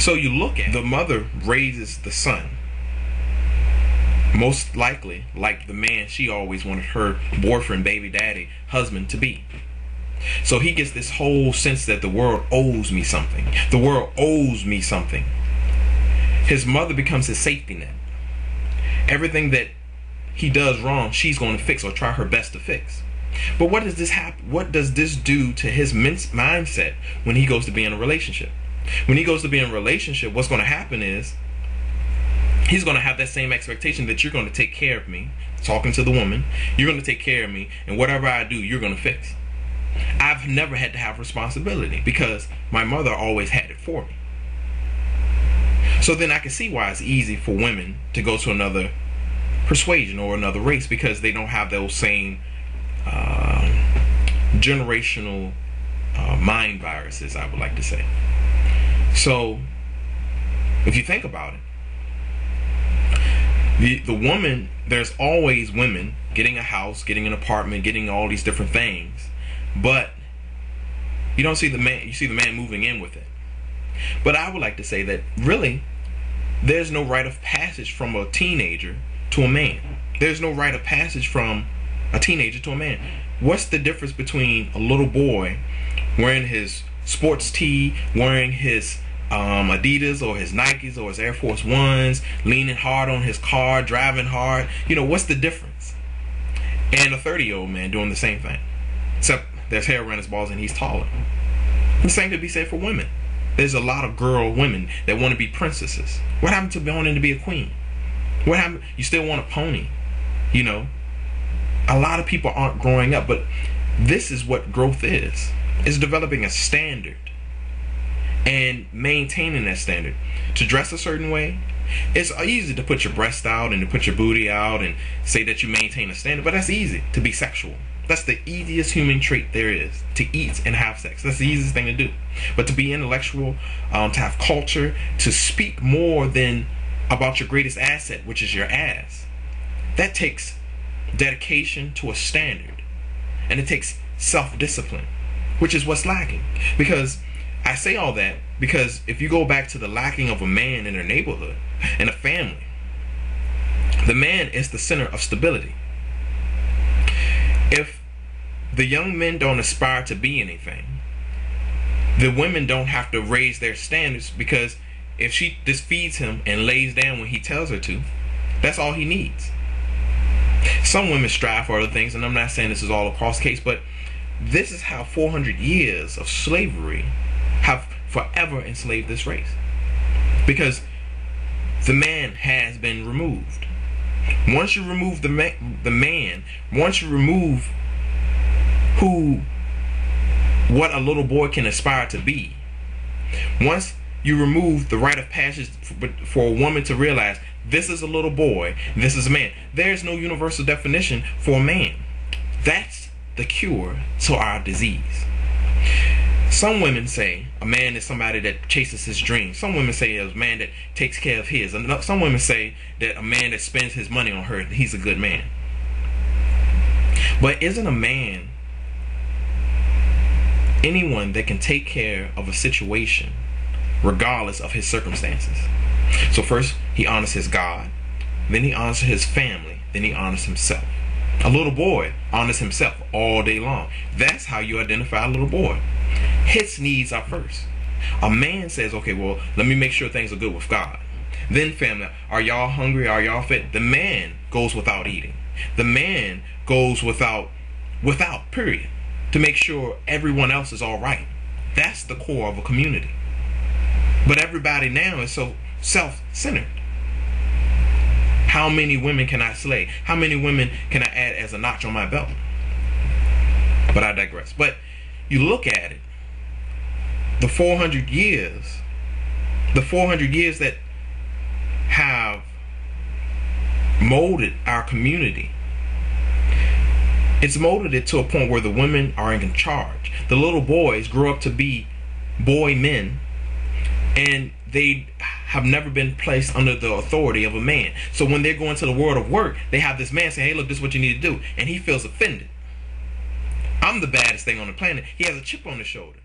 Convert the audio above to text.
So you look at the mother raises the son, most likely like the man she always wanted her boyfriend, baby daddy, husband to be. So he gets this whole sense that the world owes me something. The world owes me something. His mother becomes his safety net. Everything that he does wrong, she's going to fix or try her best to fix. But what does this happen? What does this do to his mindset when he goes to be in a relationship? When he goes to be in a relationship, what's going to happen is he's going to have that same expectation that you're going to take care of me, talking to the woman, you're going to take care of me, and whatever I do, you're going to fix. I've never had to have responsibility because my mother always had it for me. So then I can see why it's easy for women to go to another persuasion or another race, because they don't have those same generational mind viruses, I would like to say. So if you think about it, the woman, there's always women getting a house, getting an apartment, getting all these different things, but you don't see the man. You see the man moving in with it. But I would like to say that really there's no rite of passage from a teenager to a man. There's no rite of passage from a teenager to a man. What's the difference between a little boy wearing his sports tee, wearing his Adidas or his Nikes or his Air Force Ones, leaning hard on his car, driving hard? You know, what's the difference? And a 30-year-old man doing the same thing, except there's hair around his balls and he's taller. The same could be said for women. There's a lot of women that want to be princesses. What happened to wanting to be a queen? What happened? You still want a pony? You know, a lot of people aren't growing up, but this is what growth is. It's developing a standard and maintaining that standard. To dress a certain way, it's easy to put your breast out and to put your booty out and say that you maintain a standard, but that's easy. To be sexual, that's the easiest human trait there is. To eat and have sex, that's the easiest thing to do. But to be intellectual, to have culture, to speak more than about your greatest asset, which is your ass, that takes dedication to a standard, and it takes self-discipline, which is what's lacking. Because I say all that because if you go back to the lacking of a man in a neighborhood, in a family, the man is the center of stability. If the young men don't aspire to be anything, the women don't have to raise their standards, because if she just feeds him and lays down when he tells her to, that's all he needs. Some women strive for other things, and I'm not saying this is all across the case, but this is how 400 years of slavery have forever enslaved this race. Because the man has been removed. Once you remove the man, once you remove what a little boy can aspire to be, once you remove the rite of passage for a woman to realize this is a little boy, this is a man, there's no universal definition for a man. That's the cure to our disease. Some women say a man is somebody that chases his dreams. Some women say a man that takes care of his. And some women say that a man that spends his money on her, he's a good man. But isn't a man anyone that can take care of a situation regardless of his circumstances? So first he honors his God, then he honors his family, then he honors himself. A little boy honors himself all day long. That's how you identify a little boy. His needs are first. A man says, okay, well, let me make sure things are good with God. Then family, are y'all hungry? Are y'all fed? The man goes without eating. The man goes without, period, to make sure everyone else is all right. That's the core of a community. But everybody now is so self-centered. How many women can I slay? How many women can I add as a notch on my belt? But I digress. But you look at it, the 400 years that have molded our community, it's molded it to a point where the women are in charge. The little boys grow up to be boy men, and they have never been placed under the authority of a man. So when they're going to the world of work, they have this man saying, hey, look, this is what you need to do. And he feels offended. I'm the baddest thing on the planet. He has a chip on his shoulder.